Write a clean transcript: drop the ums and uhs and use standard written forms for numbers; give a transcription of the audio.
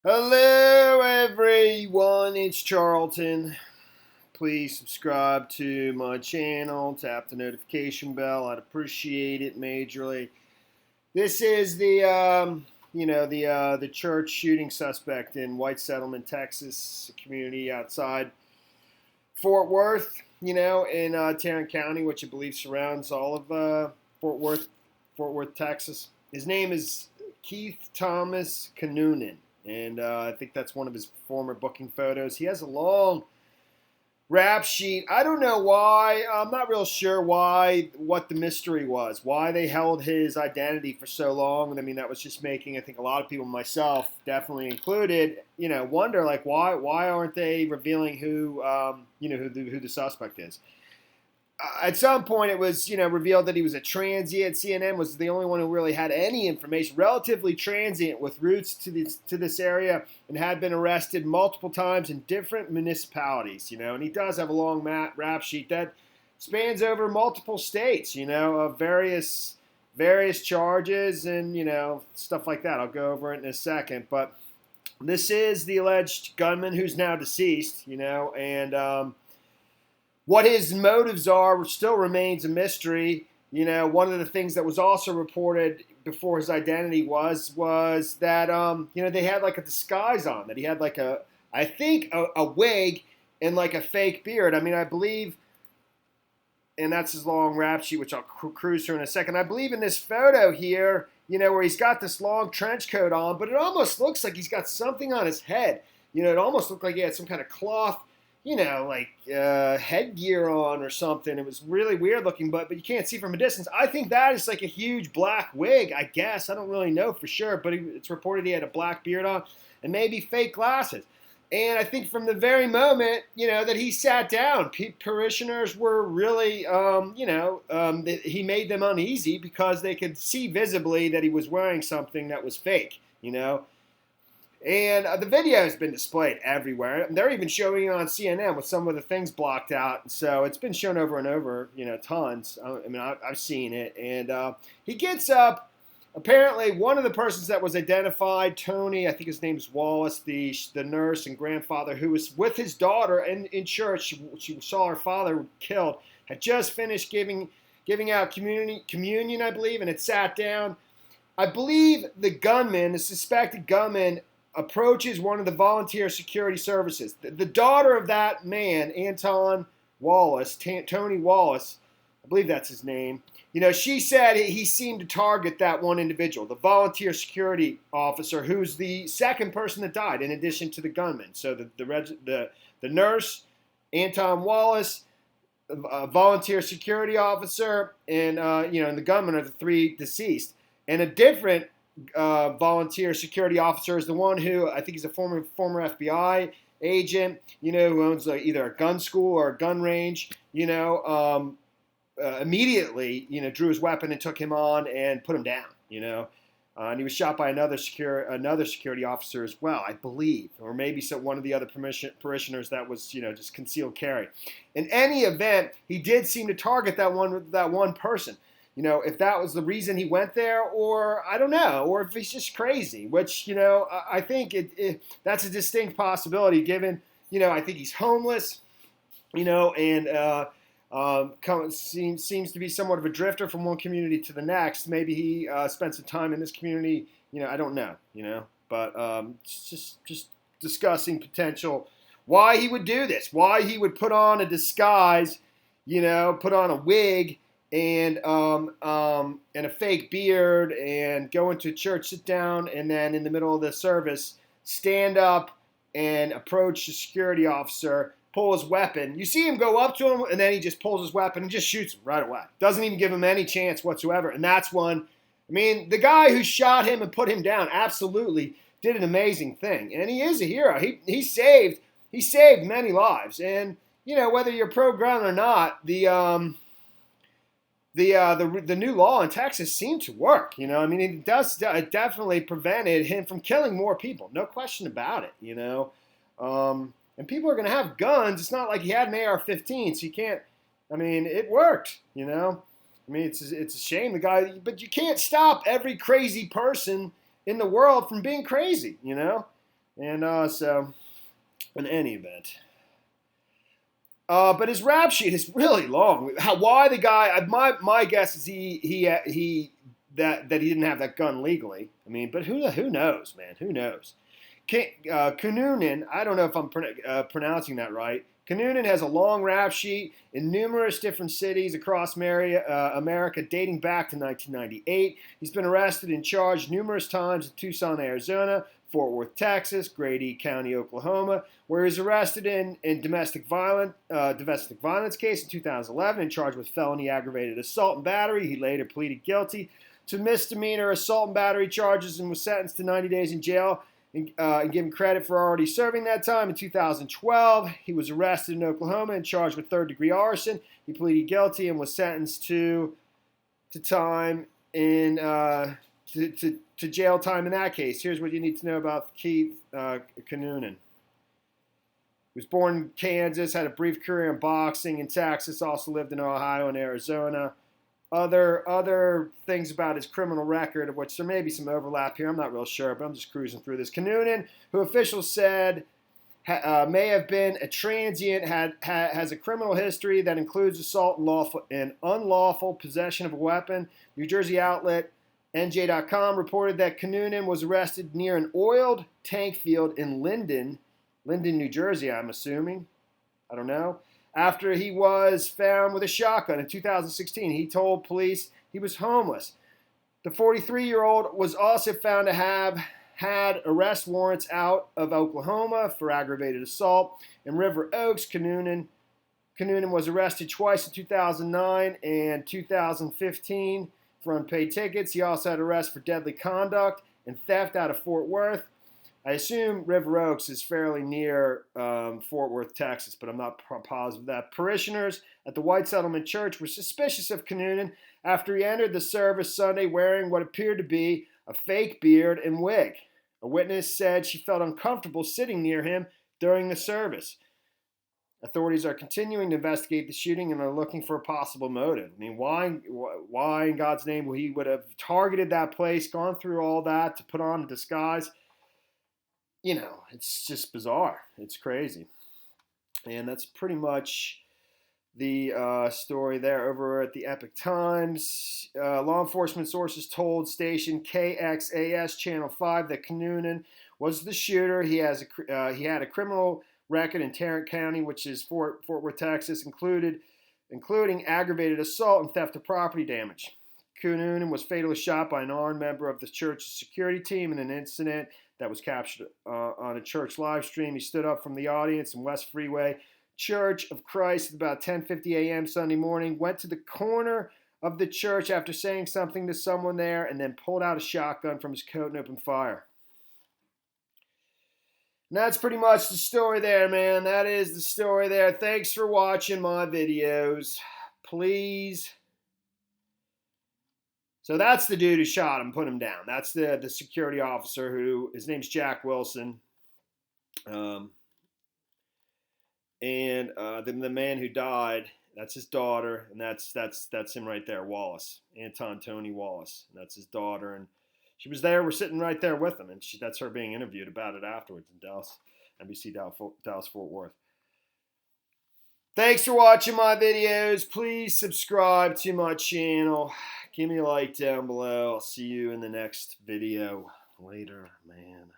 Hello, everyone. It's Charlton. Please subscribe to my channel. Tap the notification bell. I'd appreciate it majorly. This is the church shooting suspect in White Settlement, Texas, a community outside Fort Worth. In Tarrant County, which I believe surrounds all of Fort Worth, Texas. His name is Keith Thomas Kinnunen. And I think that's one of his former booking photos. He has a long rap sheet. I don't know why. I'm not real sure what the mystery was, why they held his identity for so long. I mean, that was just making, I think, a lot of people, myself definitely included, wonder, like, why aren't they revealing who the suspect is? At some point, it was, revealed that he was a transient. CNN was the only one who really had any information. Relatively transient with roots to this area and had been arrested multiple times in different municipalities, And he does have a long rap sheet that spans over multiple states, of various charges and, stuff like that. I'll go over it in a second. But this is the alleged gunman who's now deceased, and what his motives are still remains a mystery. One of the things that was also reported before his identity was that they had like a disguise on, that he had like a wig and like a fake beard. I mean, I believe, and that's his long rap sheet, which I'll cruise through in a second. I believe in this photo here, where he's got this long trench coat on, but it almost looks like he's got something on his head. It almost looked like he had some kind of cloth, headgear on or something. It was really weird looking, but you can't see from a distance. I think that is like a huge black wig, I guess. I don't really know for sure, but it's reported he had a black beard on and maybe fake glasses. And I think from the very moment, that he sat down, parishioners were really, he made them uneasy because they could see visibly that he was wearing something that was fake, And the video has been displayed everywhere. They're even showing it on CNN with some of the things blocked out. So it's been shown over and over, tons. I mean, I've seen it. And he gets up. Apparently, one of the persons that was identified, Tony, I think his name is Wallace, the nurse and grandfather, who was with his daughter in church. She saw her father killed. Had just finished giving out communion, I believe, and had sat down. I believe the suspected gunman, approaches one of the volunteer security services. The daughter of that man, Tony Wallace, I believe that's his name, she said he seemed to target that one individual, the volunteer security officer, who's the second person that died in addition to the gunman. So the nurse, Anton Wallace, a volunteer security officer, and and the gunman are the three deceased. And a different volunteer security officer is the one who I think is a former FBI agent, who owns either a gun school or a gun range, immediately, drew his weapon and took him on and put him down, and he was shot by another security officer as well, I believe, or maybe one of the other parishioners that was, just concealed carry. In any event, he did seem to target that one person. If that was the reason he went there, or I don't know, or if he's just crazy, which, I think that's a distinct possibility given, I think he's homeless, and seems to be somewhat of a drifter from one community to the next. Maybe he spent some time in this community, I don't know, but just discussing potential, why he would do this, why he would put on a disguise, put on a wig, and a fake beard, and go into church, sit down, and then in the middle of the service, stand up and approach the security officer, pull his weapon. You see him go up to him, and then he just pulls his weapon and just shoots him right away. Doesn't even give him any chance whatsoever. And that's when, the guy who shot him and put him down absolutely did an amazing thing. And he is a hero. He saved many lives. And, whether you're pro-gun or not, the new law in Texas seemed to work. It definitely prevented him from killing more people. No question about it, And people are going to have guns. It's not like he had an AR-15, so you can't, it worked, It's a shame the guy, but you can't stop every crazy person in the world from being crazy, And so, in any event. But his rap sheet is really long. Why the guy? My guess is that he didn't have that gun legally. I mean, but who knows, man? Who knows? Kinnunen, I don't know if I'm pronouncing that right. Kinnunen has a long rap sheet in numerous different cities across America dating back to 1998. He's been arrested and charged numerous times in Tucson, Arizona, Fort Worth, Texas, Grady County, Oklahoma, where he was arrested in domestic violence case in 2011 and charged with felony aggravated assault and battery. He later pleaded guilty to misdemeanor assault and battery charges and was sentenced to 90 days in jail and given credit for already serving that time. In 2012, he was arrested in Oklahoma and charged with third-degree arson. He pleaded guilty and was sentenced to time in to jail time in that case. Here's what you need to know about Keith Kinnunen. He was born in Kansas, had a brief career in boxing in Texas, also lived in Ohio and Arizona. Other things about his criminal record, of which there may be some overlap here, I'm not real sure, but I'm just cruising through this. Kinnunen, who officials said may have been a transient, has a criminal history that includes assault and unlawful possession of a weapon. New Jersey outlet NJ.com reported that Kinnunen was arrested near an oiled tank field in Linden, New Jersey, I'm assuming. I don't know. After he was found with a shotgun in 2016, he told police he was homeless. The 43-year-old was also found to have had arrest warrants out of Oklahoma for aggravated assault. In River Oaks, Kinnunen was arrested twice in 2009 and 2015 for unpaid tickets. He also had arrest for deadly conduct and theft out of Fort Worth. I assume River Oaks is fairly near Fort Worth, Texas, but I'm not positive of that. Parishioners at the White Settlement Church were suspicious of Kinnunen after he entered the service Sunday wearing what appeared to be a fake beard and wig. A witness said she felt uncomfortable sitting near him during the service. Authorities are continuing to investigate the shooting and are looking for a possible motive. I mean, why in God's name he would have targeted that place, gone through all that to put on a disguise? You know, it's just bizarre. It's crazy. And that's pretty much the story there over at the Epic Times. Law enforcement sources told station KXAS Channel 5 that Kinnunen was the shooter. He had a criminal record in Tarrant County, which is Fort Worth, Texas, including aggravated assault and theft of property damage. Kinnunen was fatally shot by an armed member of the church's security team in an incident that was captured on a church live stream. He stood up from the audience in West Freeway Church of Christ at about 10:50 a.m. Sunday morning, went to the corner of the church after saying something to someone there, and then pulled out a shotgun from his coat and opened fire. And that's pretty much the story there, man. That is the story there. Thanks for watching my videos. Please. So that's the dude who shot him, put him down. That's the security officer who, his name's Jack Wilson. And the man who died, that's his daughter, and that's him right there, Wallace, Anton Tony Wallace. And that's his daughter, and she was there. We're sitting right there with him, and that's her being interviewed about it afterwards in Dallas, NBC Dallas Fort Worth. Thanks for watching my videos. Please subscribe to my channel. Give me a like down below. I'll see you in the next video. Later, man.